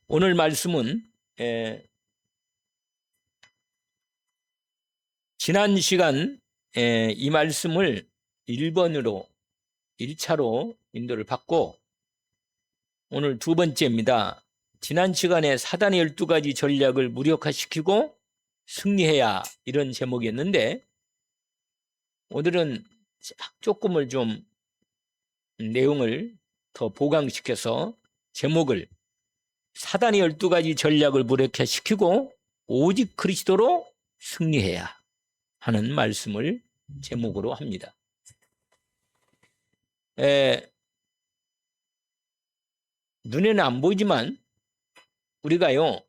오늘 말씀은 지난 시간 이 말씀을 1차로 인도를 받고 오늘 두 번째입니다. 지난 시간에 사단의 12가지 전략을 무력화시키고 승리해야 이런 제목이었는데 오늘은 조금을 좀 내용을 더 보강시켜서 제목을 사단의 12가지 전략을 무력화시키고 오직 그리스도로 승리해야 하는 말씀을 제목으로 합니다. 눈에는 안 보이지만 우리가요,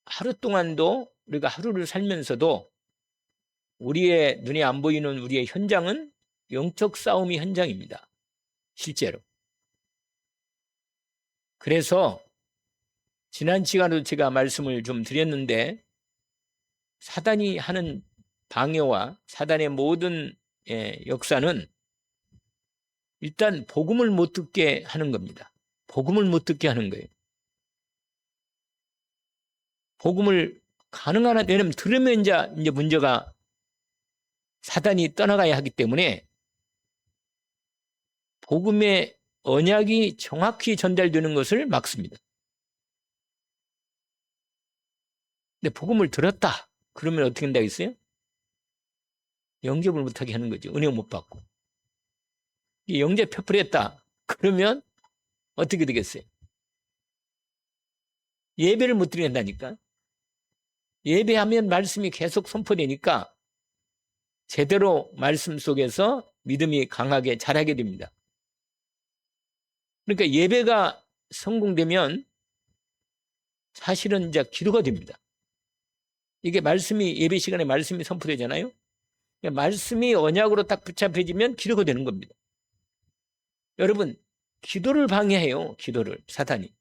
하루 동안도 우리가 하루를 살면서도 우리의 눈에 안 보이는 우리의 현장은 영적 싸움의 현장입니다. 실제로. 그래서 지난 시간에도 제가 말씀을 좀 드렸는데 사단이 하는 방해와 사단의 모든 역사는 일단 복음을 못 듣게 하는 겁니다. 복음을 못 듣게 하는 거예요. 복음을 가능한 한 왜냐면 들으면 이제 문제가 사단이 떠나가야 하기 때문에 복음의 언약이 정확히 전달되는 것을 막습니다. 근데 복음을 들었다. 그러면 어떻게 된다고 했어요? 영접을 못하게 하는 거죠. 은혜 못 받고. 영접 폐플했다. 그러면 어떻게 되겠어요? 예배를 못 드린다니까. 예배하면 말씀이 계속 선포되니까 제대로 말씀 속에서 믿음이 강하게 자라게 됩니다. 그러니까 예배가 성공되면 사실은 이제 기도가 됩니다. 이게 말씀이 예배 시간에 말씀이 선포되잖아요. 그러니까 말씀이 언약으로 딱 붙잡혀지면 기도가 되는 겁니다. 여러분, 기도를 방해해요. 기도를 사탄이.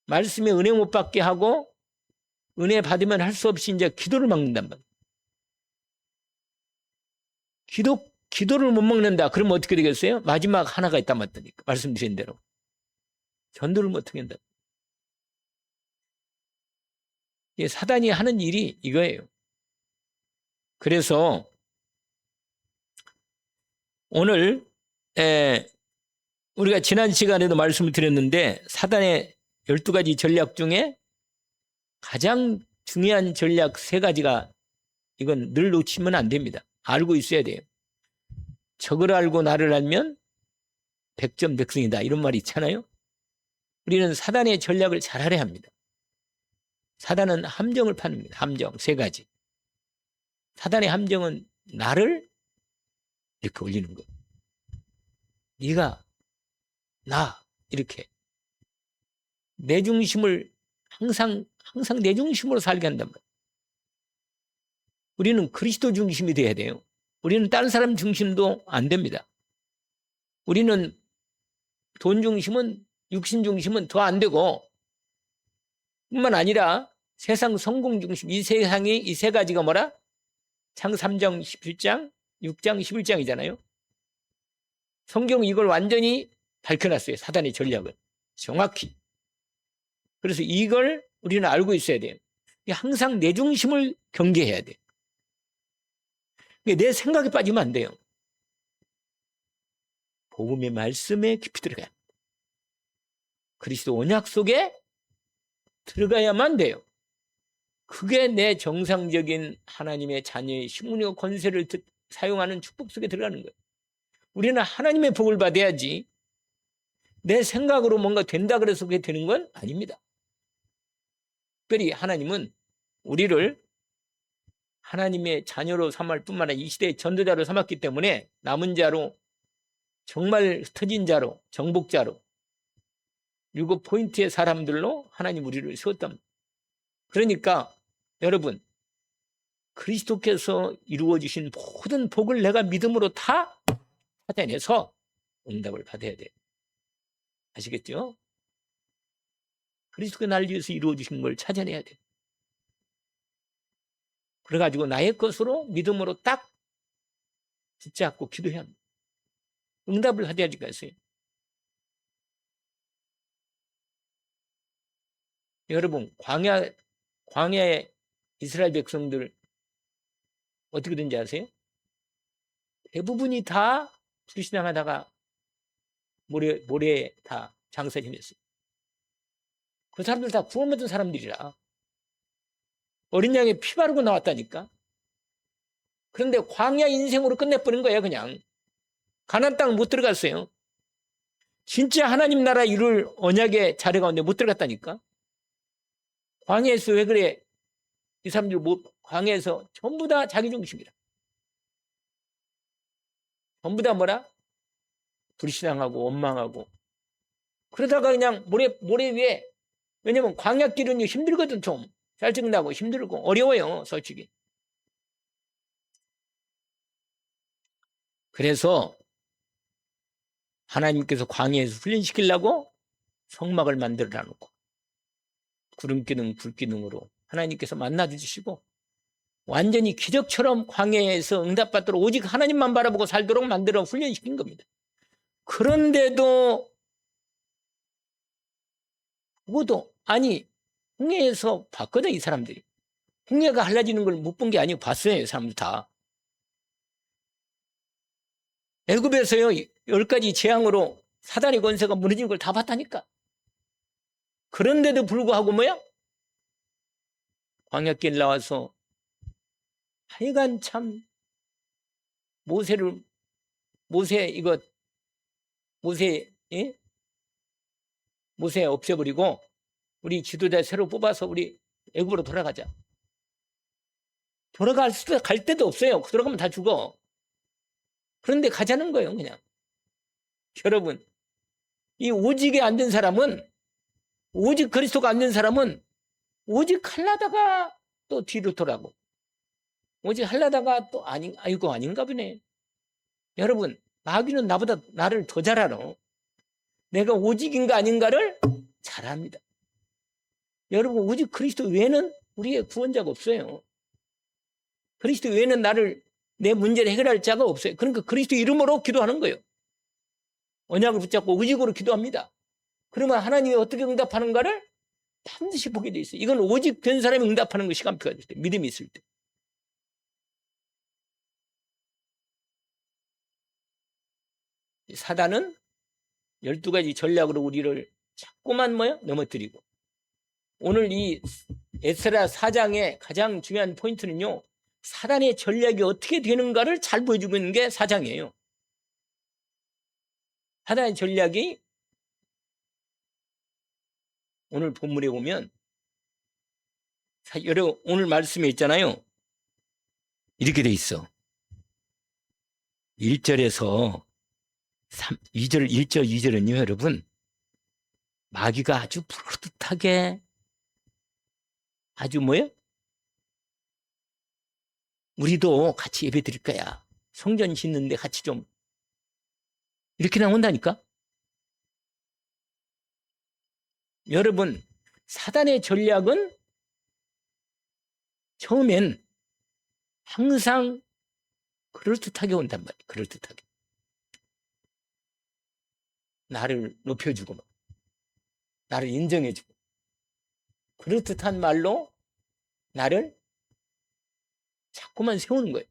말씀에 은혜 못 받게 하고 은혜 받으면 할 수 없이 이제 기도를 막는단 말이에요. 기도를 못 먹는다. 그러면 어떻게 되겠어요? 마지막 하나가 있다 맞다니까. 말씀드린 대로. 전도를 못 하겠다. 사단이 하는 일이 이거예요. 그래서 오늘 우리가 지난 시간에도 말씀을 드렸는데 사단의 12가지 전략 중에 가장 중요한 전략 3가지가 이건 늘 놓치면 안 됩니다. 알고 있어야 돼요. 적을 알고 나를 알면 백전백승이다. 이런 말이 있잖아요. 우리는 사단의 전략을 잘 알아야 합니다. 사단은 함정을 파는 함정 3가지. 사단의 함정은 나를 이렇게 올리는 거. 네가 나 이렇게 내 중심을 항상 내 중심으로 살게 한단 말이에요. 우리는 그리스도 중심이 돼야 돼요. 우리는 다른 사람 중심도 안 됩니다. 우리는 돈 중심은 육신 중심은 더 안 되고 뿐만 아니라 세상 성공 중심 이 세상이 이 3가지가 뭐라? 창 3장 17장 6장 11장이잖아요. 성경은 이걸 완전히 밝혀놨어요. 사단의 전략을 정확히. 그래서 이걸 우리는 알고 있어야 돼요. 항상 내 중심을 경계해야 돼요. 내 생각에 빠지면 안 돼요. 복음의 말씀에 깊이 들어가야 합니다. 그리스도 언약 속에 들어가야만 돼요. 그게 내 정상적인 하나님의 자녀의 신분과 권세를 사용하는 축복 속에 들어가는 거예요. 우리는 하나님의 복을 받아야지 내 생각으로 뭔가 된다 그래서 그게 되는 건 아닙니다. 특별히 하나님은 우리를 하나님의 자녀로 삼을 뿐만 아니라 이 시대의 전도자로 삼았기 때문에 남은 자로 정말 흩어진 자로 정복자로 7포인트의 사람들로 하나님 우리를 세웠답니다. 그러니까 여러분 그리스도께서 이루어주신 모든 복을 내가 믿음으로 다 찾아내서 응답을 받아야 돼요. 아시겠죠? 그리스도가 날 위해서 이루어주신 걸 찾아내야 돼요. 그래가지고 나의 것으로 믿음으로 딱 붙잡고 기도해야 합니다. 응답을 받아야지겠어요. 여러분, 광야의 이스라엘 백성들 어떻게 된지 아세요? 대부분이 다 불신앙하다가 모래에 다 장사 지냈어요. 그 사람들 다 구원받은 사람들이라. 어린 양에 피 바르고 나왔다니까. 그런데 광야 인생으로 끝내버린 거예요. 그냥 가나안 땅을 못 들어갔어요. 진짜 하나님 나라 이룰 언약의 자리 가운데 못 들어갔다니까. 광야에서 왜 그래? 이 사람들 광야에서 전부 다 자기 중심이라. 전부 다 뭐라? 불신앙하고 원망하고. 그러다가 그냥 모래 위에, 왜냐면 광야길은 힘들거든. 좀 짜증나고 힘들고 어려워요. 솔직히. 그래서 하나님께서 광야에서 훈련시키려고 성막을 만들어 놓고 구름기둥 불기둥으로 하나님께서 만나주시고 완전히 기적처럼 광야에서 응답받도록 오직 하나님만 바라보고 살도록 만들어 훈련시킨 겁니다. 그런데도 그것도 아니, 홍해에서 봤거든. 이 사람들이 홍해가 갈라지는 걸 못 본 게 아니고 봤어요. 이 사람들 다. 애굽에서요 10가지 재앙으로 사단의 권세가 무너진 걸 다 봤다니까. 그런데도 불구하고 뭐야? 광야길 나와서 하여간 참 모세 없애버리고 우리 지도자 새로 뽑아서 우리 애굽으로 돌아가자. 갈 데도 없어요. 돌아가면 다 죽어. 그런데 가자는 거예요. 그냥. 여러분, 이 오직에 안 된 사람은, 오직 그리스도가 안 된 사람은 오직 하려다가 또 뒤로 돌아가고 오직 하려다가 또 아이고 아닌가 보네. 여러분, 마귀는 나를 더 잘 알아. 내가 오직인가 아닌가를 잘 압니다. 여러분, 오직 그리스도 외에는 우리의 구원자가 없어요. 그리스도 외에는 내 문제를 해결할 자가 없어요. 그러니까 그리스도 이름으로 기도하는 거예요. 언약을 붙잡고 의직으로 기도합니다. 그러면 하나님이 어떻게 응답하는가를 반드시 보게 돼 있어요. 이건 오직 된 사람이 응답하는 거 시간표가 될 때, 믿음이 있을 때. 사단은 12가지 전략으로 우리를 자꾸만 넘어뜨리고, 오늘 이 에스라 4장의 가장 중요한 포인트는요, 사단의 전략이 어떻게 되는가를 잘 보여주고 있는 게 4장이에요. 사단의 전략이 오늘 본문에 보면, 여러분 오늘 말씀에 있잖아요. 이렇게 돼 있어. 1절에서 1절 2절은요, 여러분, 마귀가 아주 푸릇하게 아주 우리도 같이 예배 드릴 거야. 성전 짓는데 같이 좀. 이렇게 나온다니까? 여러분, 사단의 전략은 처음엔 항상 그럴듯하게 온단 말이에요. 그럴듯하게. 나를 높여주고, 나를 인정해주고, 그럴듯한 말로 나를 자꾸만 세우는 거예요.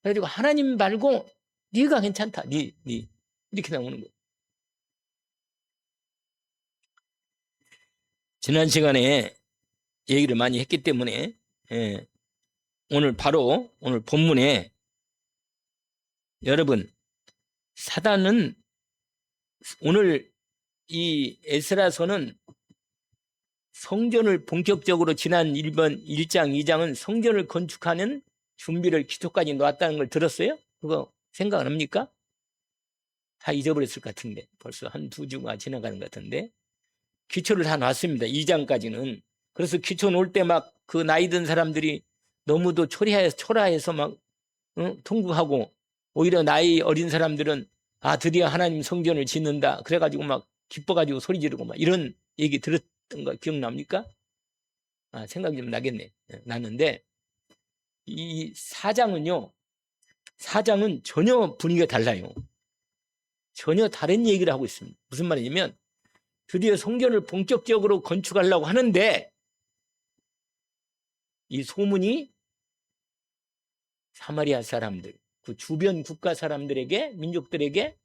그래가지고 하나님 말고 네가 괜찮다. 네 이렇게 나오는 거예요. 지난 시간에 얘기를 많이 했기 때문에 오늘 본문에 여러분, 사단은 오늘 이 에스라서는 성전을 본격적으로 지난 1장 2장은 성전을 건축하는 준비를 기초까지 놓았다는 걸 들었어요? 그거 생각 안 합니까? 다 잊어버렸을 것 같은데, 벌써 한두 주가 지나가는 것 같은데, 기초를 다 놨습니다. 2장까지는. 그래서 기초 놓을 때 막 그 나이 든 사람들이 너무도 초라해서 막 통곡하고, 오히려 나이 어린 사람들은 드디어 하나님 성전을 짓는다 그래가지고 막 기뻐가지고 소리 지르고 막 이런 얘기 들었던 거 기억납니까? 생각이 좀 나겠네. 났는데 이 4장은 전혀 분위기가 달라요. 전혀 다른 얘기를 하고 있습니다. 무슨 말이냐면 드디어 성전을 본격적으로 건축하려고 하는데 이 소문이 사마리아 사람들, 그 주변 국가 사람들에게, 민족들에게,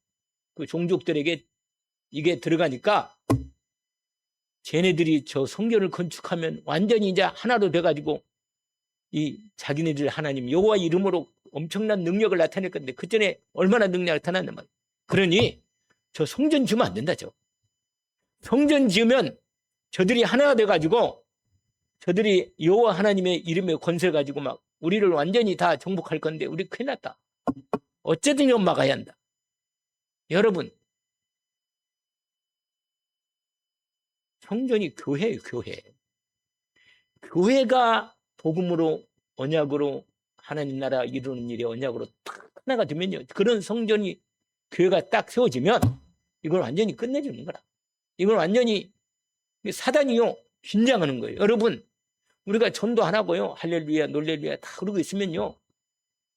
그 종족들에게 이게 들어가니까 쟤네들이 저 성전을 건축하면 완전히 이제 하나로 돼가지고 이 자기네들 하나님 여호와 이름으로 엄청난 능력을 나타낼 건데 그 전에 얼마나 능력을 나타났단 말이야. 그러니 저 성전 지으면 안 된다. 저 성전 지으면 저들이 하나가 돼가지고 저들이 여호와 하나님의 이름에 권세 가지고 막 우리를 완전히 다 정복할 건데 우리 큰일 났다. 어쨌든 이건 막아야 한다. 여러분, 성전이 교회예요. 교회. 교회가 복음으로 언약으로 하나님 나라 이루는 일이 언약으로 딱 하나가 되면요. 그런 성전이 교회가 딱 세워지면 이걸 완전히 끝내주는 거라. 이걸 완전히 사단이요. 긴장하는 거예요. 여러분, 우리가 전도 안 하고요. 할렐루야, 놀렐루야 다 그러고 있으면요.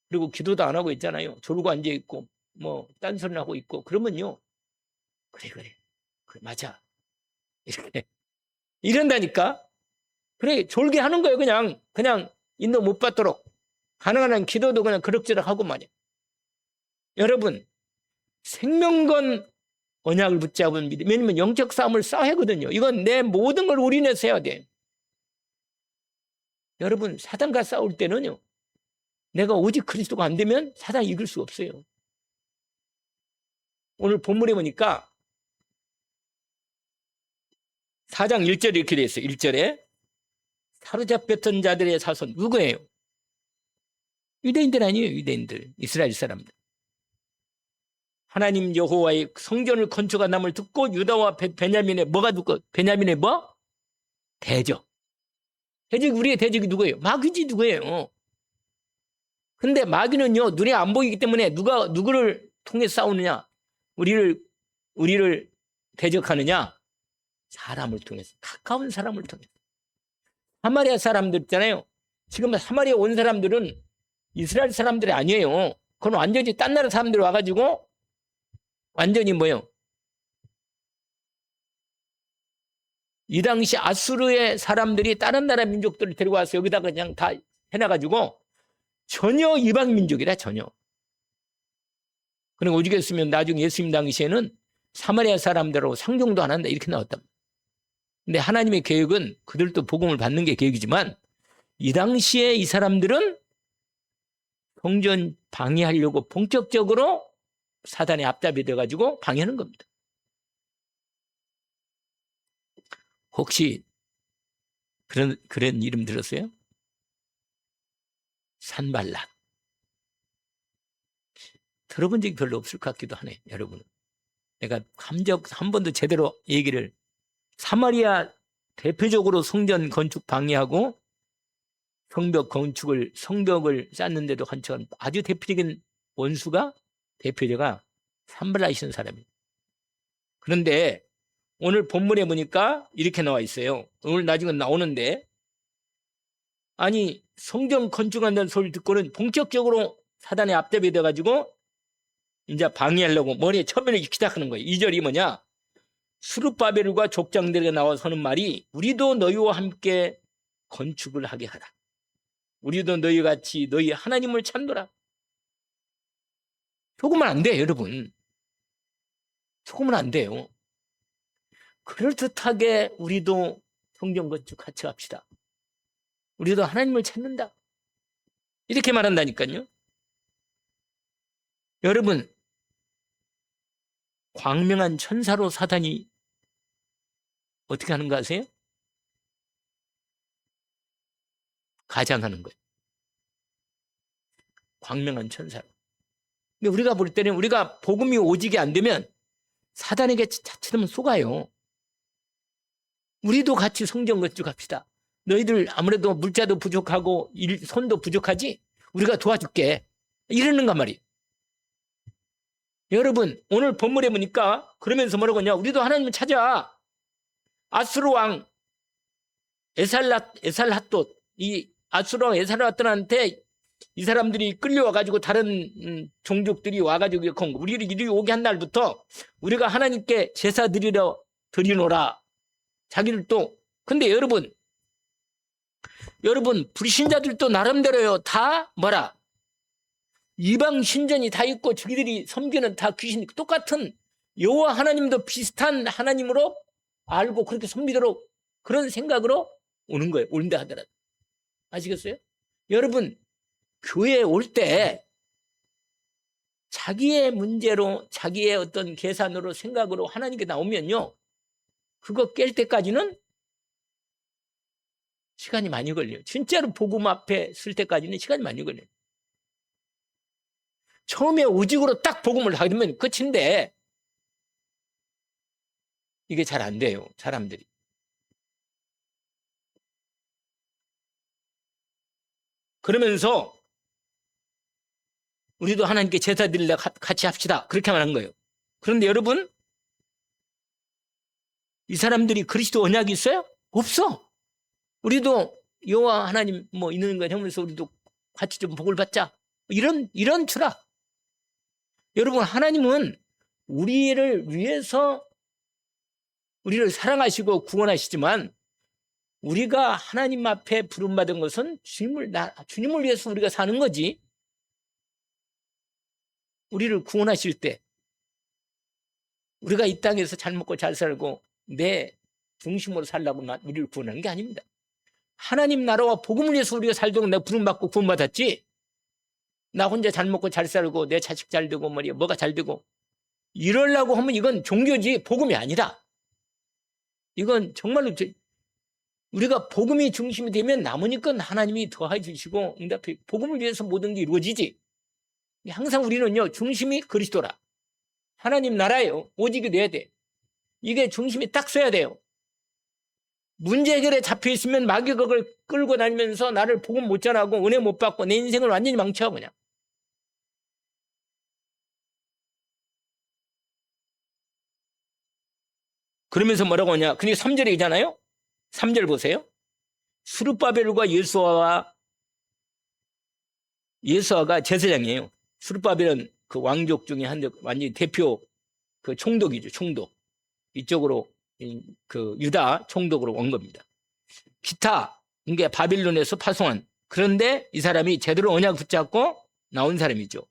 그리고 기도도 안 하고 있잖아요. 졸고 앉아있고 뭐 딴소리 하고 있고 그러면요. 그래 맞아. 이렇게 이런다니까. 그래 졸게 하는 거예요. 그냥 인도 못 받도록 가능한 한 기도도 그냥 그럭저럭 하고 말이야. 여러분 생명건 언약을 붙잡은 믿음. 왜냐면 영적 싸움을 싸워야 하거든요. 이건 내 모든 걸 올인해서 해야 돼. 여러분 사단과 싸울 때는요. 내가 오직 그리스도가 안 되면 사단이 이길 수 없어요. 오늘 본문에 보니까 4장 1절에 이렇게 되어 있어요. 1절에 사로잡혔던 자들의 자손 누구예요? 유대인들 아니에요. 유대인들. 이스라엘 사람들. 하나님 여호와의 성전을 건축한다음을 듣고 유다와 베냐민의 뭐가 듣고 베냐민의 뭐? 대적. 대적 우리의 대적이 누구예요? 마귀지 누구예요? 근데 마귀는요 눈에 안 보이기 때문에 누구를 통해 싸우느냐? 우리를 대적하느냐? 사람을 통해서 가까운 사람을 통해서. 사마리아 사람들 있잖아요. 지금 사마리아 온 사람들은 이스라엘 사람들이 아니에요. 그건 완전히 딴 나라 사람들이 와가지고 완전히 뭐예요? 이 당시 아수르의 사람들이 다른 나라 민족들을 데리고 와서 여기다가 그냥 다 해놔가지고 전혀 이방 민족이라 전혀. 그리고 오죽했으면 나중에 예수님 당시에는 사마리아 사람들하고 상종도 안 한다 이렇게 나왔단 말이에요. 근데 하나님의 계획은 그들도 복음을 받는 게 계획이지만 이 당시에 이 사람들은 성전 방해하려고 본격적으로 사단의 앞잡이 돼가지고 방해하는 겁니다. 혹시 그런 이름 들었어요? 산발락. 들어본 적이 별로 없을 것 같기도 하네, 여러분. 내가 한 번도 제대로 얘기를 사마리아 대표적으로 성전 건축 방해하고 성벽을 쌓는데도 한참 아주 대표적인 원수가 대표자가 산발락이신 사람이에요. 그런데 오늘 본문에 보니까 이렇게 나와 있어요. 오늘 나중에 나오는데 아니 성전 건축한다는 소리를 듣고는 본격적으로 사단의 앞잡이 돼가지고 이제 방해하려고 머리에 쳐면을 시작하는 거예요. 2절이 뭐냐? 스룹바벨과 족장들에게 나와서 하는 말이 우리도 너희와 함께 건축을 하게 하라. 우리도 너희같이 너희 하나님을 찾노라. 속으면 안 돼요, 여러분. 속으면 안 돼요. 그럴듯하게 우리도 성전 건축 같이 합시다. 우리도 하나님을 찾는다. 이렇게 말한다니까요. 여러분, 광명한 천사로 사단이 어떻게 하는 거 아세요? 가장하는 거예요. 광명한 천사로. 근데 우리가 볼 때는 우리가 복음이 오직이 안 되면 사단에게 자칫하면 속아요. 우리도 같이 성전 건축합시다. 너희들 아무래도 물자도 부족하고 손도 부족하지? 우리가 도와줄게. 이러는가 말이에요. 여러분 오늘 본문에 보니까 그러면서 뭐라고 하냐? 우리도 하나님을 찾아. 아수르 왕 에살핫도 이 아수르 왕 에살핫한테 이 사람들이 끌려와가지고 다른 종족들이 와가지고 우리를 이리 오게 한 날부터 우리가 하나님께 제사 드리러 드리노라. 자기를 또. 근데 여러분 불신자들도 나름대로요. 다 뭐라? 이방 신전이 다 있고 저기들이 섬기는 다 귀신, 똑같은 여호와 하나님도 비슷한 하나님으로 알고 그렇게 섬기도록 그런 생각으로 오는 거예요. 온다 하더라도. 아시겠어요? 여러분 교회에 올 때 자기의 문제로 자기의 어떤 계산으로 생각으로 하나님께 나오면요. 그거 깰 때까지는 시간이 많이 걸려요. 진짜로 복음 앞에 쓸 때까지는 시간이 많이 걸려요. 처음에 오직으로 딱 복음을 하면 끝인데 이게 잘 안 돼요. 사람들이. 그러면서 우리도 하나님께 제사 드리려 같이 합시다. 그렇게 말한 거예요. 그런데 여러분 이 사람들이 그리스도 언약이 있어요? 없어. 우리도 여호와 하나님 뭐 있는 거 하면서 우리도 같이 좀 복을 받자. 이런 추락. 여러분 하나님은 우리를 위해서 우리를 사랑하시고 구원하시지만 우리가 하나님 앞에 부름받은 것은 주님을 위해서 우리가 사는 거지. 우리를 구원하실 때 우리가 이 땅에서 잘 먹고 잘 살고 내 중심으로 살라고 우리를 구원하는 게 아닙니다. 하나님 나라와 복음을 위해서 우리가 살도록 내가 부름받고 구원받았지. 나 혼자 잘 먹고 잘 살고 내 자식 잘 되고 말이야 뭐가 잘 되고 이러려고 하면 이건 종교지 복음이 아니다. 이건 정말로 우리가 복음이 중심이 되면 남으니까 하나님이 더해 주시고 응답해 복음을 위해서 모든 게 이루어지지. 항상 우리는요 중심이 그리스도라. 하나님 나라예요. 오직이 돼야 돼. 이게 중심이 딱 서야 돼요. 문제 해결에 잡혀 있으면 마귀가 그걸 끌고 다니면서 나를 복음 못 전하고 은혜 못 받고 내 인생을 완전히 망쳐 그냥. 그러면서 뭐라고 하냐. 그러니까 3절에 있잖아요. 3절 보세요. 스룹바벨과 예수아가 제사장이에요. 스룹바벨은 그 왕족 중에 완전히 대표 그 총독이죠. 총독. 이쪽으로 그 유다 총독으로 온 겁니다. 기타 이게 바빌론에서 파송한. 그런데 이 사람이 제대로 언약 붙잡고 나온 사람이죠.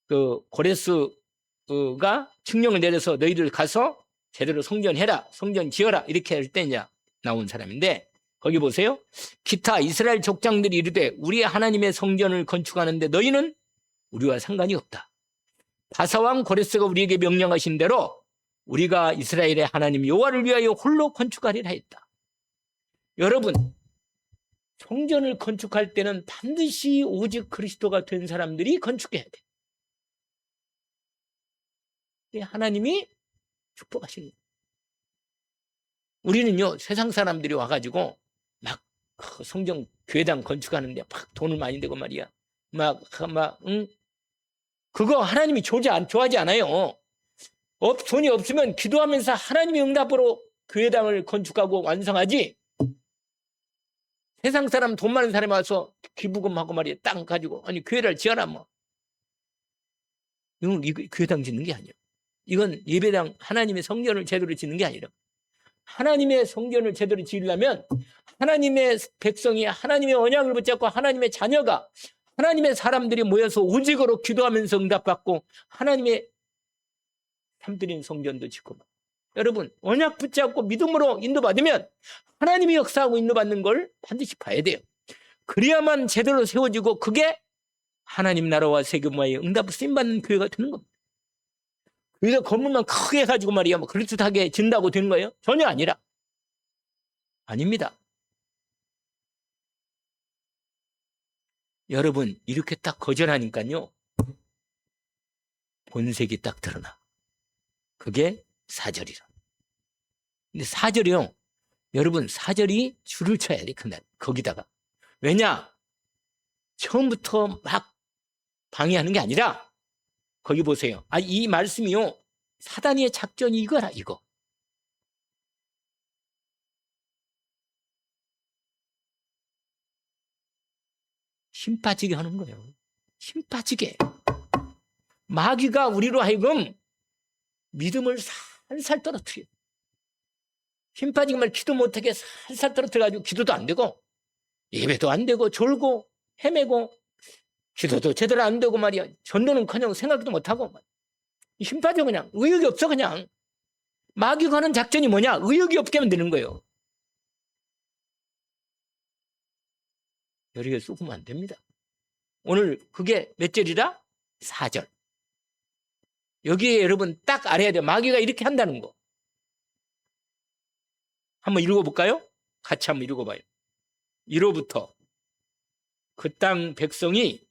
그 고레스가 칙령을 내려서 너희들 가서 제대로 성전해라, 성전 지어라 이렇게 할 때 이제 나온 사람인데 거기 보세요. 기타 이스라엘 족장들이 이르되 우리 하나님의 성전을 건축하는데 너희는 우리와 상관이 없다. 바사왕 고레스가 우리에게 명령하신 대로 우리가 이스라엘의 하나님 여호와를 위하여 홀로 건축하리라 했다. 여러분 성전을 건축할 때는 반드시 오직 그리스도가 된 사람들이 건축해야 돼. 하나님이 축복하시는 거예요. 우리는요 세상 사람들이 와가지고 막 성전 교회당 건축하는데 막 돈을 많이 내고 말이야. 그거 하나님이 좋아하지 않아요. 돈이 없으면 기도하면서 하나님의 응답으로 교회당을 건축하고 완성하지. 세상 사람 돈 많은 사람이 와서 기부금하고 말이야 땅 가지고 아니 교회를 지어라 뭐. 이건 교회당 짓는 게 아니에요. 이건 예배당 하나님의 성전을 제대로 짓는 게 아니라 하나님의 성전을 제대로 지으려면 하나님의 백성이 하나님의 언약을 붙잡고 하나님의 자녀가 하나님의 사람들이 모여서 오직으로 기도하면서 응답받고 하나님의 삶들인 성전도 짓고. 여러분 언약 붙잡고 믿음으로 인도받으면 하나님이 역사하고 인도받는 걸 반드시 봐야 돼요. 그래야만 제대로 세워지고 그게 하나님 나라와 세금화의 응답 쓰임받는 교회가 되는 겁니다. 그래서 건물만 크게 해가지고 말이야 뭐 그럴듯하게 진다고 되는 거예요? 전혀 아니라. 아닙니다. 여러분 이렇게 딱 거절하니까요 본색이 딱 드러나. 그게 4절이라. 근데 4절이요 여러분 4절이 줄을 쳐야 돼. 그날 거기다가. 왜냐 처음부터 막 방해하는 게 아니라 거기 보세요. 이 말씀이요 사단의 작전이 이거라. 이거 힘 빠지게 하는 거예요. 힘 빠지게. 마귀가 우리로 하여금 믿음을 살살 떨어뜨려. 힘 빠지게 말 기도 못하게 살살 떨어뜨려가지고 기도도 안 되고 예배도 안 되고 졸고 헤매고 기도도 제대로 안 되고 말이야. 전도는커녕 생각도 못하고 힘 빠져 그냥 의욕이 없어 그냥. 마귀가 하는 작전이 뭐냐? 의욕이 없게 하면 되는 거예요. 여러 개 쏘면 안 됩니다. 오늘 그게 몇 절이라? 4절. 여기에 여러분 딱 알아야 돼요. 마귀가 이렇게 한다는 거. 한번 읽어볼까요? 같이 한번 읽어봐요. 1호부터 그 땅 백성이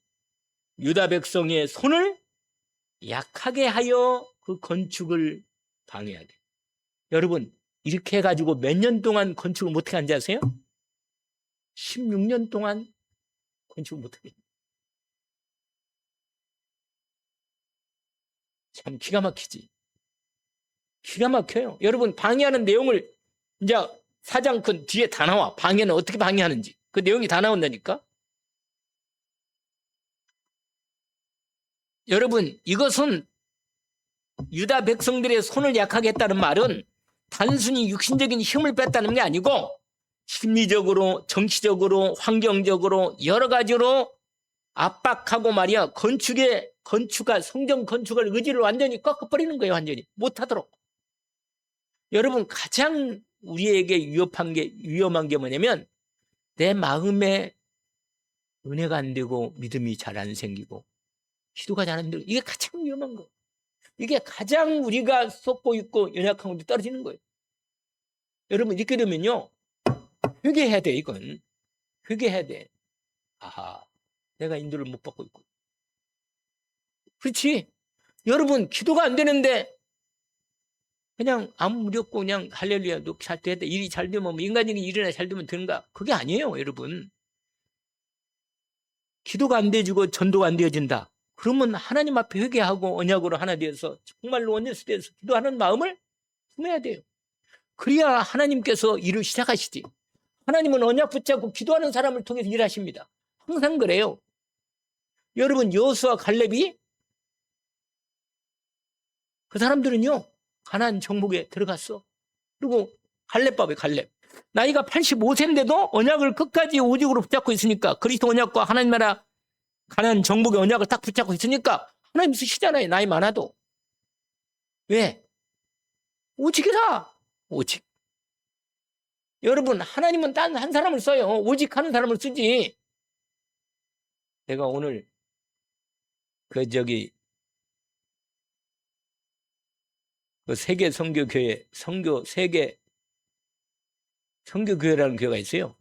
유다 백성의 손을 약하게 하여 그 건축을 방해하게. 여러분 이렇게 해가지고 몇 년 동안 건축을 못하게 한지 아세요? 16년 동안 건축을 못하게. 참 기가 막히지. 기가 막혀요. 여러분 방해하는 내용을 이제 4장 뒤에 다 나와. 방해는 어떻게 방해하는지. 그 내용이 다 나온다니까. 여러분 이것은 유다 백성들의 손을 약하게 했다는 말은 단순히 육신적인 힘을 뺐다는 게 아니고 심리적으로 정치적으로 환경적으로 여러 가지로 압박하고 말이야. 건축가 성전 건축을 의지를 완전히 꺾어버리는 거예요. 완전히 못하도록. 여러분 가장 우리에게 위험한 게 뭐냐면 내 마음에 은혜가 안 되고 믿음이 잘 안 생기고 기도가 잘 안 되고 이게 가장 위험한 거. 이게 가장 우리가 쏟고 있고 연약한 것도 떨어지는 거예요. 여러분 이렇게 되면요. 회개해야 돼 이건. 회개해야 돼. 아하 내가 인도를 못 받고 있고. 그렇지. 여러분 기도가 안 되는데 그냥 아무 무리 없고 그냥 할렐루야 너 잘 됐다. 일이 잘 되면 뭐 인간적인 일이나 잘 되면 되는가. 그게 아니에요 여러분. 기도가 안 되어지고 전도가 안 되어진다. 그러면 하나님 앞에 회개하고 언약으로 하나 되어서 정말로 원예수 되어서 기도하는 마음을 품어야 돼요. 그래야 하나님께서 일을 시작하시지. 하나님은 언약 붙잡고 기도하는 사람을 통해서 일하십니다. 항상 그래요. 여러분 여호수아 갈렙이 그 사람들은요 가나안 정복에 들어갔어. 그리고 갈렙밥에 갈렙 나이가 85세인데도 언약을 끝까지 오직으로 붙잡고 있으니까 그리스도 언약과 하나님 나라 가나안 정복의 언약을 딱 붙잡고 있으니까 하나님 쓰시잖아요. 나이 많아도. 왜? 오직이라. 오직. 여러분 하나님은 딴 한 사람을 써요. 오직 하는 사람을 쓰지. 내가 오늘 그 세계 선교교회 세계 선교교회라는 교회가 있어요.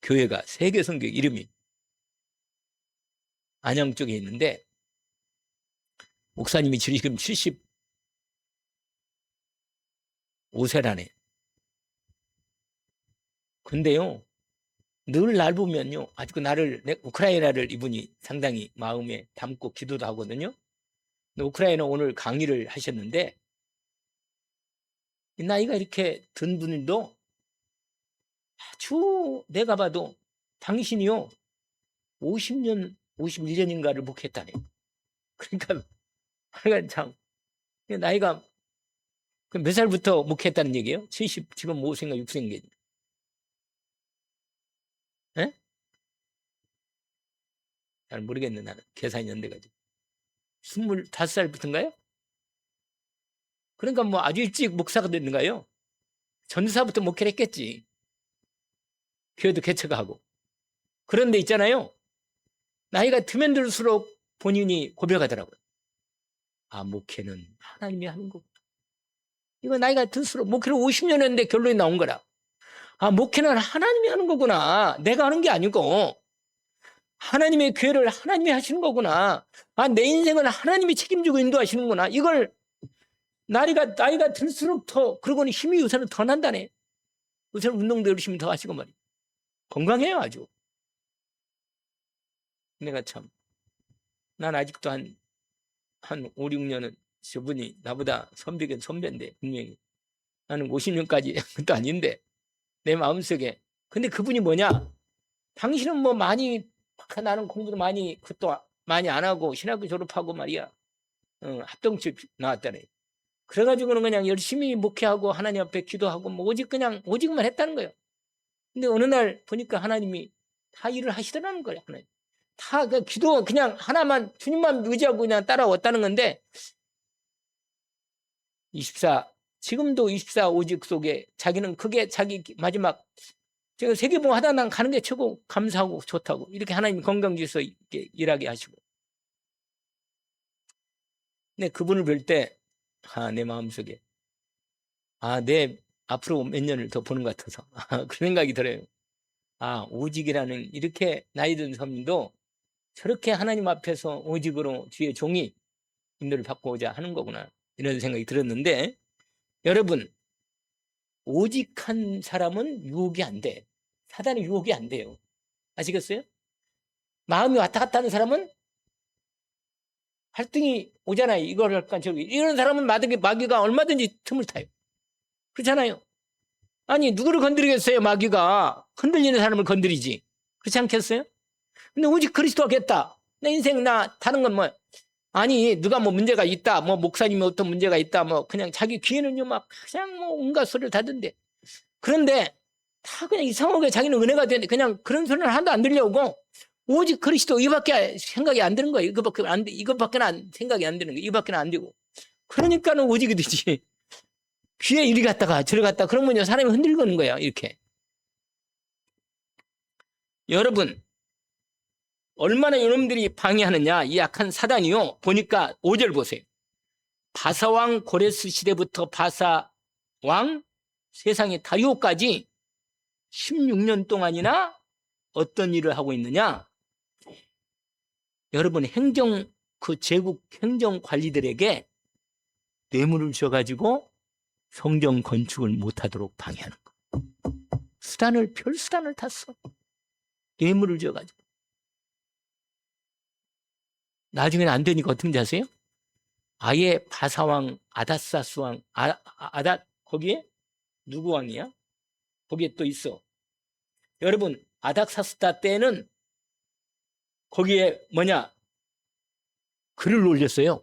교회가 세계 선교 이름이 안양 쪽에 있는데 목사님이 지금 75세라네. 근데요 늘 날 보면요 아직도 우크라이나를 이분이 상당히 마음에 담고 기도도 하거든요. 우크라이나 오늘 강의를 하셨는데 나이가 이렇게 든 분도 아주 내가 봐도 당신이요 50년 51년인가를 목했다네. 그러니까 참 나이가 몇 살부터 목했다는 얘기예요? 70 지금 5세인가 6세인가. 에? 잘 모르겠네 나는 계산이 안 돼가지고 25살부터인가요? 그러니까 뭐 아주 일찍 목사가 됐는가요? 전사부터 목회를 했겠지. 교회도 개척하고. 그런데 있잖아요. 나이가 들면 들수록 본인이 고백하더라고요. 아 목회는 하나님이 하는 거고. 이거 나이가 들수록 목회를 50년 했는데 결론이 나온 거라. 아 목회는 하나님이 하는 거구나. 내가 하는 게 아니고 하나님의 교회를 하나님이 하시는 거구나. 아 내 인생은 하나님이 책임지고 인도하시는구나. 이걸 나이가 들수록 더 그러고는 힘이 요새는 더 난다네. 요새는 운동도 열심히 더 하시고 말이야. 건강해요 아주. 내가 참 난 아직도 한 5, 6년은 저분이 나보다 선배인데 분명히 나는 50년까지 그것도 아닌데 내 마음속에 근데 그분이 뭐냐 당신은 뭐 많이 나는 공부도 많이 그것도 많이 안 하고 신학교 졸업하고 말이야 합동치 나왔다네. 그래가지고는 그냥 열심히 목회하고 하나님 앞에 기도하고 뭐 오직만 했다는 거예요. 근데 어느 날 보니까 하나님이 다 일을 하시더라는 거예요. 하나님. 다 그 기도 그냥 하나만 주님만 의지하고 그냥 따라왔다는 건데 24 지금도 24 오직 속에 자기는 그게 자기 마지막 제가 세계봉 하다 난 가는 게 최고 감사하고 좋다고 이렇게 하나님 건강 주셔서 이렇게 일하게 하시고 근데 그분을 볼 때 내 마음속에 내 앞으로 몇 년을 더 보는 것 같아서 그런 생각이 들어요. 오직이라는 이렇게 나이 든 성민도 저렇게 하나님 앞에서 오직으로 주의 종이 인도를 받고자 하는 거구나 이런 생각이 들었는데 여러분 오직한 사람은 유혹이 안 돼. 사단의 유혹이 안 돼요. 아시겠어요? 마음이 왔다 갔다 하는 사람은 갈등이 오잖아요. 이걸 할까 저기 이런 사람은 마귀가 얼마든지 틈을 타요. 그렇잖아요. 아니 누구를 건드리겠어요? 마귀가 흔들리는 사람을 건드리지. 그렇지 않겠어요? 근데 오직 그리스도겠다. 내 인생 다른 건 아니 누가 문제가 있다. 목사님이 어떤 문제가 있다. 그냥 자기 귀에는요 막 그냥 온갖 소리를 다던데. 그런데 다 그냥 이상하게 자기는 은혜가 되는데 그냥 그런 소리는 하나도 안 들려오고 오직 그리스도 이밖에 생각이 안 드는 거예요. 이것밖에 생각이 안 드는 거예요. 이밖에 안 되고. 그러니까는 오직이 되지. 귀에 이리 갔다가 저리 갔다가 그러면 사람이 흔들거는 거예요. 이렇게. 여러분 얼마나 여러분들이 방해하느냐 이 약한 사단이요. 보니까 5절 보세요. 바사왕 고레스 시대부터 바사왕 세상의 다리오까지 16년 동안이나 어떤 일을 하고 있느냐. 여러분 제국 행정관리들에게 뇌물을 줘가지고 성전 건축을 못하도록 방해하는 거. 별수단을 탔어. 뇌물을 줘가지고. 나중에는 안 되니까 어떻게 하세요? 아예 바사왕, 아다사스왕, 거기에 누구 왕이야? 거기에 또 있어. 여러분 아닥사스다 때는 거기에 글을 올렸어요.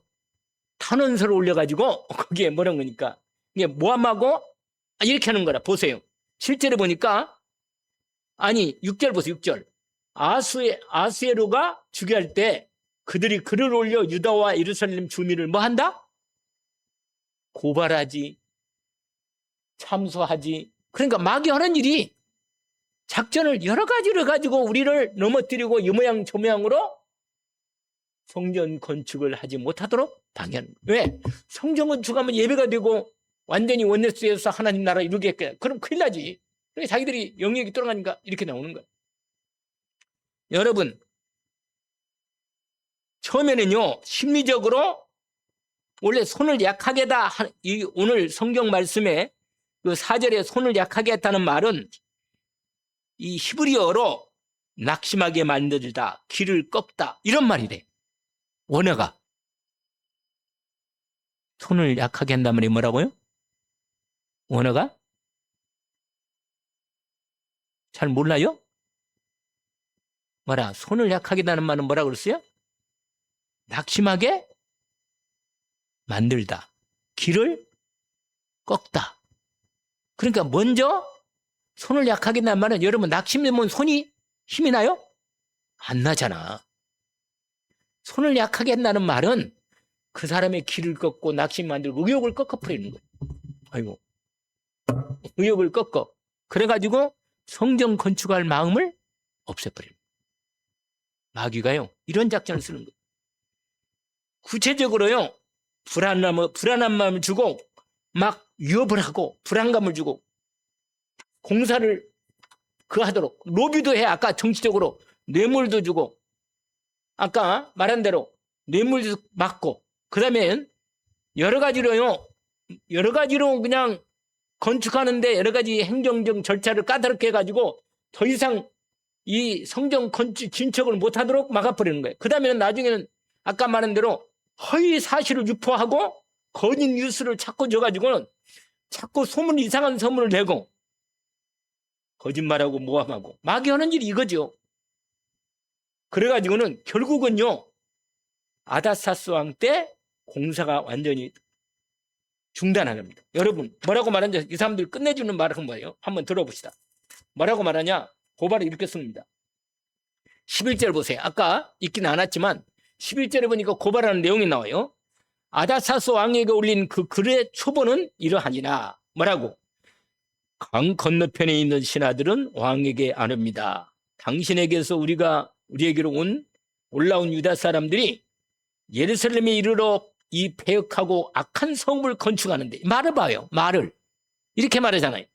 탄원서를 올려가지고 거기에 뭐라는 거니까 이게 모함하고 이렇게 하는 거라. 보세요. 실제로 보니까 6절 보세요. 6절 아수에로가 주교할 때 그들이 글을 올려 유다와 예루살렘 주민을 뭐 한다? 고발하지, 참소하지. 그러니까 마귀 하는 일이 작전을 여러 가지를 가지고 우리를 넘어뜨리고 이 모양 저 모양으로 성전 건축을 하지 못하도록 방해하는 거예요. 왜? 성전 건축하면 예배가 되고 완전히 원내스에서 하나님 나라 이루겠게 그럼 큰일 나지. 그러니까 자기들이 영역이 돌아가니까 이렇게 나오는 거예요. 여러분 처음에는요 심리적으로 원래 손을 약하게 다 오늘 성경 말씀에 그 4절에 손을 약하게 했다는 말은 이 히브리어로 낙심하게 만들다, 길을 꺾다 이런 말이래. 원어가. 손을 약하게 한단 말이 뭐라고요? 원어가? 잘 몰라요? 손을 약하게 하는 말은 뭐라고 그랬어요? 낙심하게 만들다, 길을 꺾다. 그러니까 먼저 손을 약하게 한다는 말은 여러분 낙심되면 손이 힘이 나요? 안 나잖아. 손을 약하게 한다는 말은 그 사람의 길을 꺾고 낙심 만들고 의욕을 꺾어버리는 거예요. 아이고, 의욕을 꺾어. 그래가지고 성전 건축할 마음을 없애버리는 거예요. 마귀가요 이런 작전을 쓰는 거예요. 구체적으로요 불안한 마음을 주고 막 위협을 하고 불안감을 주고 공사를 하도록 로비도 해. 아까 정치적으로 뇌물도 주고 아까 말한 대로 뇌물도 맞고 그다음에 여러 가지로 그냥 건축하는데 여러 가지 행정적 절차를 까다롭게 해가지고 더 이상 이 성전 건축 진척을 못하도록 막아버리는 거예요. 그다음에는 나중에는 아까 말한 대로 허위 사실을 유포하고 거짓 뉴스를 자꾸 줘가지고는 자꾸 이상한 소문을 내고 거짓말하고 모함하고 마귀 하는 일이 이거죠. 그래가지고는 결국은요 아다사스 왕 때 공사가 완전히 중단하는 겁니다. 여러분 뭐라고 말하냐? 이 사람들 끝내주는 말은 뭐예요? 한번 들어봅시다. 뭐라고 말하냐? 고발을 이렇게 씁니다. 11절 보세요. 아까 있지는 않았지만 11절에 보니까 고발하는 내용이 나와요. 아다사스 왕에게 올린 그 글의 초본은 이러하니라. 뭐라고? 강 건너편에 있는 신하들은 왕에게 아뢰옵니다. 당신에게서 우리에게로 올라온 유다 사람들이 예루살렘에 이르러 이 패역하고 악한 성읍을 건축하는데, 말을 봐요. 말을 이렇게 말하잖아요.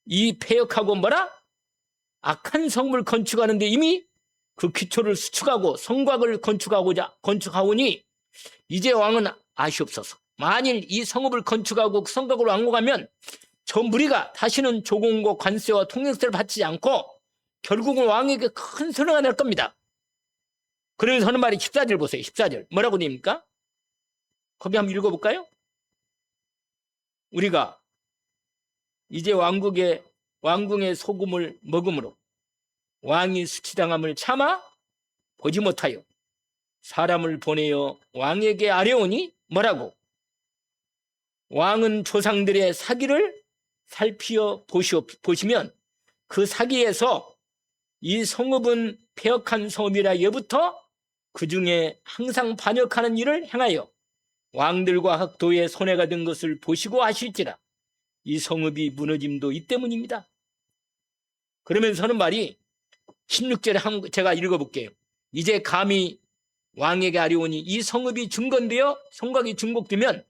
이 패역하고 뭐라? 악한 성읍을 건축하는데 이미 그 기초를 수축하고 성곽을 건축하오니 이제 왕은 아시옵소서. 만일 이 성읍을 건축하고 성곽을 완공하면 저 무리가 다시는 조공과 관세와 통행세를 받지 않고 결국은 왕에게 큰 손해가 날 겁니다. 그러면서 하는 말이 14절 보세요. 14절 뭐라고 됩니까? 거기 한번 읽어볼까요? 우리가 이제 왕궁의 소금을 먹음으로 왕이 수치당함을 참아 보지 못하여 사람을 보내어 왕에게 아뢰오니 뭐라고? 왕은 조상들의 사기를 살피어 보시면 그 사기에서 이 성읍은 패역한 성읍이라 예부터 그 중에 항상 반역하는 일을 행하여 왕들과 학도의 손해가 된 것을 보시고 하실지라 이 성읍이 무너짐도 이 때문입니다. 그러면서 하는 말이 16절에 제가 읽어볼게요. 이제 감히 왕에게 아뢰오니 이 성읍이 중건되어 성곽이 중복되면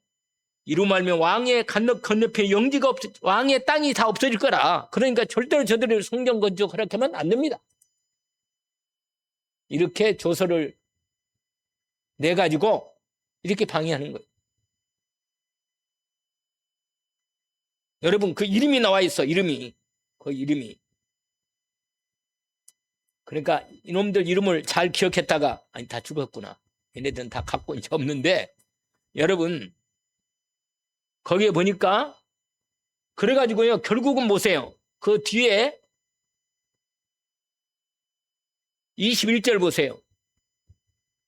이로 말하면 왕의 건너편에 영지가 왕의 땅이 다 없어질 거라. 그러니까 절대로 저들을 성전 건축 허락하면 안 됩니다. 이렇게 조서를 내가지고 이렇게 방해하는 거예요. 여러분 그 이름이 나와 있어. 이름이. 그 이름이. 그러니까 이놈들 이름을 잘 기억했다가 아니 다 죽었구나. 얘네들은 다 갖고 이제 없는데 여러분 거기에 보니까 그래가지고요 결국은 보세요. 그 뒤에 21절 보세요.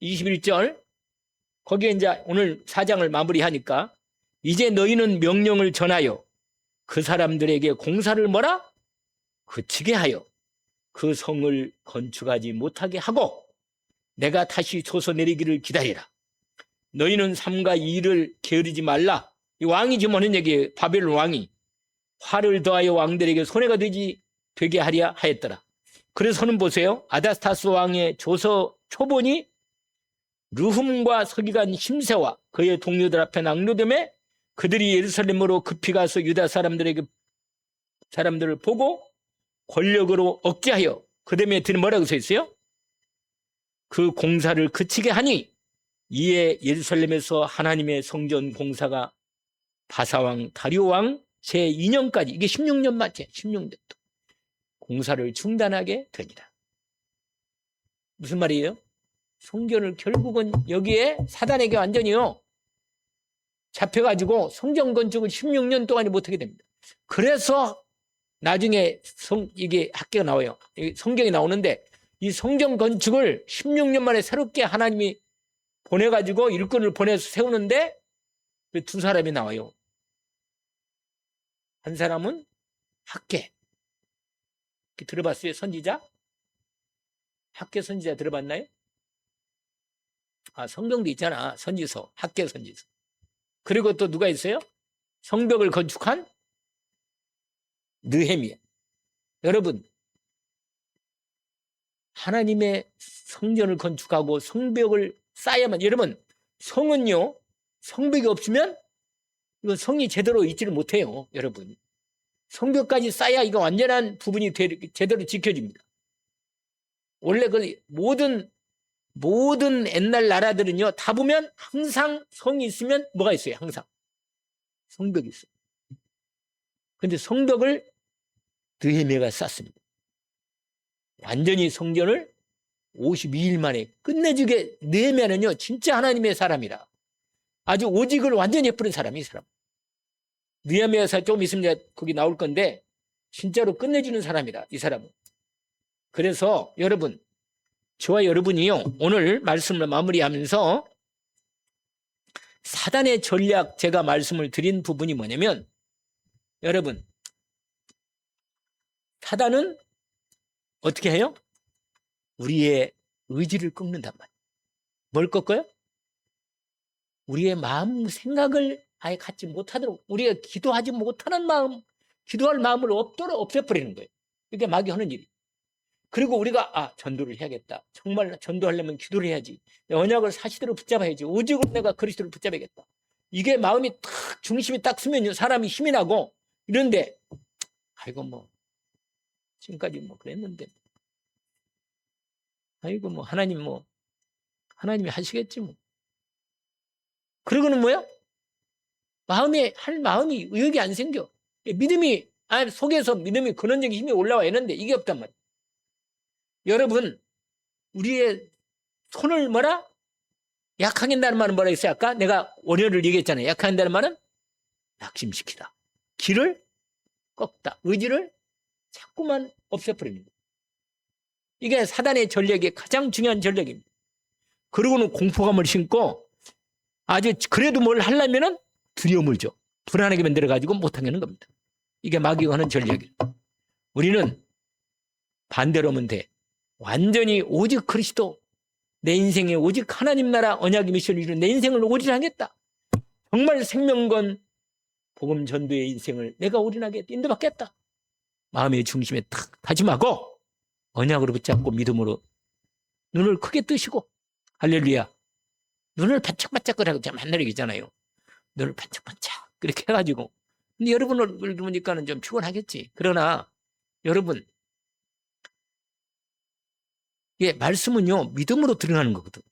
21절 거기에 이제 오늘 4장을 마무리하니까 이제 너희는 명령을 전하여 그 사람들에게 공사를 뭐라? 그치게 하여 그 성을 건축하지 못하게 하고 내가 다시 조서 내리기를 기다리라. 너희는 삼가 이를 게으르지 말라. 이 왕이 지금 하는 얘기예요. 바벨론 왕이 화를 더하여 왕들에게 손해가 되게 하려 하였더라. 그래서는 보세요. 아다스타스 왕의 조서 초본이 르훔과 서기관 심세와 그의 동료들 앞에 낭로됨에 그들이 예루살렘으로 급히 가서 유다 사람들을 보고 권력으로 억제하여 그다음에 뭐라고 써 있어요? 그 공사를 그치게 하니 이에 예루살렘에서 하나님의 성전 공사가 바사왕 다리오왕 제2년까지 이게 16년 맞지? 16년 공사를 중단하게 되니라. 무슨 말이에요? 성전을 결국은 여기에 사단에게 완전히요 잡혀가지고 성전 건축을 16년 동안이 못하게 됩니다. 그래서 나중에 이게 학계가 나와요. 성경이 나오는데 이 성전 건축을 16년 만에 새롭게 하나님이 보내가지고 일꾼을 보내서 세우는데 두 사람이 나와요. 한 사람은 학계. 들어봤어요? 선지자? 학계 선지자 들어봤나요? 아, 성경도 있잖아. 선지서. 학계 선지서. 그리고 또 누가 있어요? 성벽을 건축한 느헤미야. 여러분 하나님의 성전을 건축하고 성벽을 쌓아야만. 여러분 성은요 성벽이 없으면 이거 성이 제대로 있지를 못해요. 여러분 성벽까지 쌓아야 이거 완전한 부분이 제대로 지켜집니다. 원래 그 모든 옛날 나라들은요 다 보면 항상 성이 있으면 뭐가 있어요? 항상 성벽이 있어요. 근데 성벽을 느헤미야가 쌓습니다. 완전히 성전을 52일 만에 끝내주게. 느헤미야는요 진짜 하나님의 사람이라 아주 오직을 완전히 해버린 사람이 이 사람. 느헤미야서 조금 있으면 거기 나올 건데 진짜로 끝내주는 사람이라 이 사람은. 그래서 여러분 저와 여러분이요 오늘 말씀을 마무리하면서 사단의 전략, 제가 말씀을 드린 부분이 뭐냐면, 여러분, 사단은 어떻게 해요? 우리의 의지를 꺾는단 말이에요. 뭘 꺾어요? 우리의 마음 생각을 아예 갖지 못하도록, 우리가 기도하지 못하는 마음, 기도할 마음을 없애버리는 거예요. 이게 마귀 하는 일이. 그리고 우리가 전도를 해야겠다. 정말 전도하려면 기도를 해야지. 언약을 사시대로 붙잡아야지. 오직으로 내가 그리스도를 붙잡아야겠다. 이게 마음이 탁, 중심이 딱 서면 사람이 힘이 나고 이런데, 아이고 뭐 지금까지 뭐 그랬는데, 아이고 뭐 하나님이 하시겠지 뭐. 그러고는 뭐야? 할 마음이 의욕이 안 생겨. 믿음이 속에서 믿음이 근원적인 힘이 올라와 있는데 이게 없단 말이에요. 여러분, 우리의 손을 약하게 한다는 말은 뭐라 했어요? 아까 내가 원어를 얘기했잖아요. 약하게 한다는 말은 낙심시키다. 길을 꺾다. 의지를 자꾸만 없애버립니다. 이게 사단의 전략의 가장 중요한 전략입니다. 그러고는 공포감을 심고 아주 그래도 뭘 하려면은 두려움을 줘. 불안하게 만들어가지고 못하게 하는 겁니다. 이게 마귀가 하는 전략이에요. 우리는 반대로 하면 돼. 완전히 오직 그리스도, 내 인생에 오직 하나님 나라 언약의 미션을 이루는 내 인생을 올인하겠다. 정말 생명건 복음 전도의 인생을 내가 올인하게 인도받겠다. 마음의 중심에 탁 다짐하고 언약으로 붙잡고 믿음으로 눈을 크게 뜨시고, 할렐루야, 눈을 반짝반짝거리고 제가 맨날 얘기잖아요. 눈을 반짝반짝 그렇게 해가지고. 근데 여러분 얼굴 보니까는 좀 피곤하겠지. 그러나 여러분, 말씀은요 믿음으로 드러나는 거거든.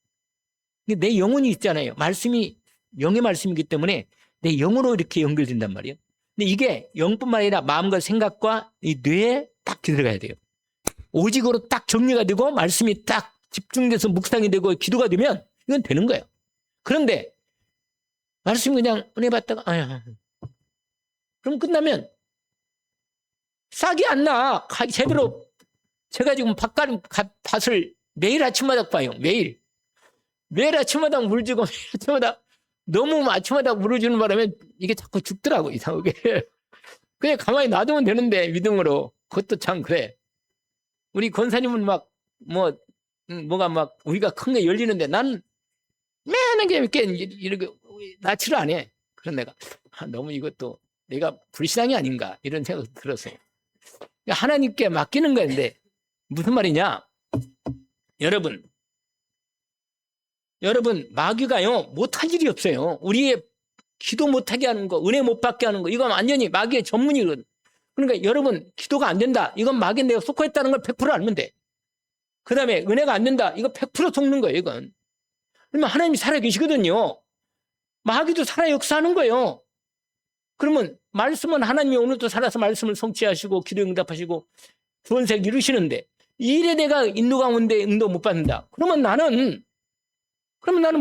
내 영혼이 있잖아요. 말씀이 영의 말씀이기 때문에 내 영으로 이렇게 연결된단 말이에요. 근데 이게 영뿐만 아니라 마음과 생각과 이 뇌에 딱 들어가야 돼요. 오직으로 딱 정리가 되고 말씀이 딱 집중돼서 묵상이 되고 기도가 되면 이건 되는 거예요. 그런데 말씀 그냥 은혜 받다가 그럼 끝나면 싹이 안 나. 제대로. 제가 지금 밭을 매일 아침마다 봐요. 매일 아침마다 물 주고 매일 아침마다 너무 아침마다 물을 주는 바람에 이게 자꾸 죽더라고, 이상하게. 그냥 가만히 놔두면 되는데 믿음으로. 그것도 참 그래. 우리 권사님은 뭐가 우리가 큰 게 열리는데 나는 매는 게 이렇게 낯을 안 해. 그런 내가 너무 이것도 내가 불신앙이 아닌가 이런 생각이 들었어요. 하나님께 맡기는 건데 무슨 말이냐? 여러분 마귀가요 못할 일이 없어요. 우리의 기도 못하게 하는 거, 은혜 못 받게 하는 거, 이건 완전히 마귀의 전문이거든. 그러니까 여러분 기도가 안 된다, 이건 마귀에 내가 속했다는 걸 100% 알면 돼. 그 다음에 은혜가 안 된다, 이거 100% 속는 거예요. 이건 그러면 하나님이 살아계시거든요. 마귀도 살아 역사하는 거예요. 그러면 말씀은 하나님이 오늘도 살아서 말씀을 성취하시고 기도 응답하시고 구원색 이루시는데 이 일에 내가 인도 가운데 응도 못 받는다. 그러면 나는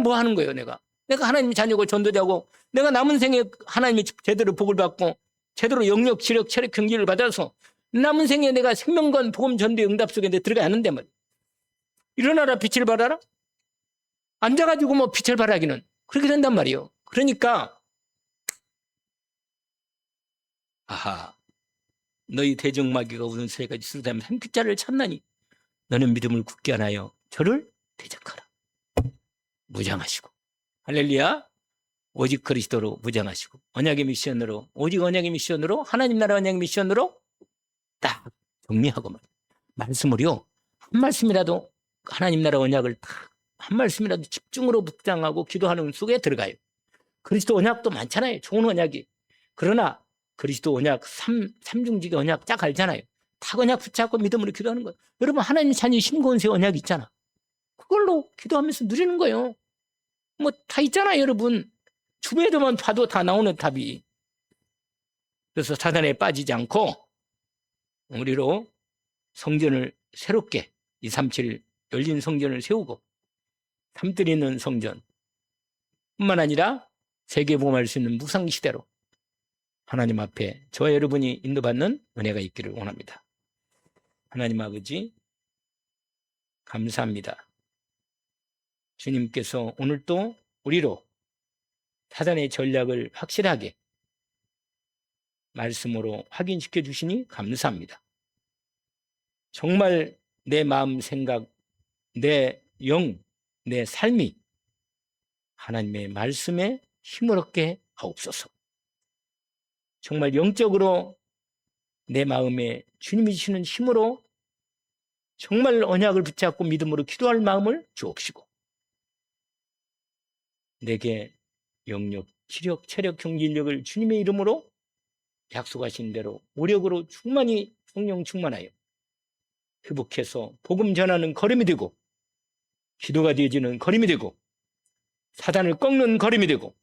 뭐 하는 거예요? 내가 하나님의 자녀고 전도자고 내가 남은 생에 하나님이 제대로 복을 받고 제대로 영역, 지력, 체력, 경지를 받아서 남은 생에 내가 생명건 복음 전도의 응답 속에 들어가야 하는데 뭐 일어나라 빛을 발하라? 앉아가지고 뭐 빛을 발하기는 그렇게 된단 말이에요. 그러니까 너희 대적마귀가 우는 새까지 수다면 삼킬자를 찾나니 너는 믿음을 굳게 하나요 저를 대적하라. 무장하시고, 할렐루야, 오직 그리스도로 무장하시고 언약의 미션으로, 오직 언약의 미션으로, 하나님 나라 언약의 미션으로 딱 정리하고 말씀으로요 한 말씀이라도 하나님 나라 언약을 딱 한 말씀이라도 집중으로 묵상하고 기도하는 속에 들어가요. 그리스도 언약도 많잖아요. 좋은 언약이. 그러나 그리스도 언약, 삼중직의 언약 쫙 알잖아요. 딱 언약 붙잡고 믿음으로 기도하는 거예요. 여러분 하나님 자녀 신고은세 언약 있잖아. 그걸로 기도하면서 누리는 거예요. 뭐 다 있잖아요. 여러분 주변에만 봐도 다 나오는 답이. 그래서 사단에 빠지지 않고 우리로 성전을 새롭게 237 열린 성전을 세우고 삼드리는 성전 뿐만 아니라 세계복음할 수 있는 무상시대로 하나님 앞에 저와 여러분이 인도받는 은혜가 있기를 원합니다. 하나님 아버지 감사합니다. 주님께서 오늘 또 우리로 사단의 전략을 확실하게 말씀으로 확인시켜 주시니 감사합니다. 정말 내 마음 생각, 내 영, 내 삶이 하나님의 말씀에 힘을 얻게 하옵소서. 정말 영적으로 내 마음에 주님이 주시는 힘으로 정말 언약을 붙잡고 믿음으로 기도할 마음을 주옵시고, 내게 영력, 기력, 체력, 경질력을 주님의 이름으로 약속하신 대로 오력으로 충만히 성령 충만하여 회복해서 복음 전하는 걸음이 되고, 기도가 되어지는 걸음이 되고, 사단을 꺾는 걸음이 되고,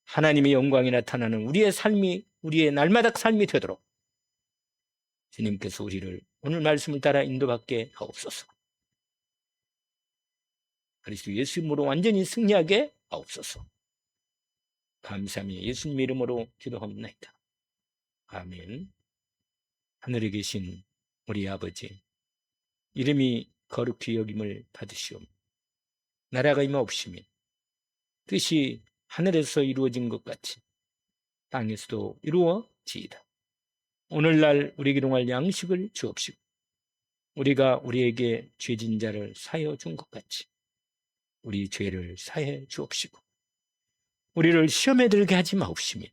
하나님의 영광이 나타나는 우리의 삶이, 우리의 날마다 삶이 되도록 주님께서 우리를 오늘 말씀을 따라 인도받게 하옵소서. 그리스도 예수 이름으로 완전히 승리하게 하옵소서. 감사하며 예수님 이름으로 기도합니다. 아멘. 하늘에 계신 우리 아버지, 이름이 거룩히 여김을 받으시오며 나라가 임하옵시며 뜻이 하늘에서 이루어진 것 같이 땅에서도 이루어지이다. 오늘날 우리에게 일용할 양식을 주옵시고 우리가 우리에게 죄진 자를 사하여 준 것 같이 우리 죄를 사해 주옵시고 우리를 시험에 들게 하지 마옵시며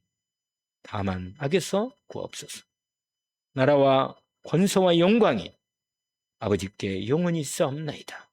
다만 악에서 구하옵소서. 나라와 권세와 영광이 아버지께 영원히 있사옵나이다.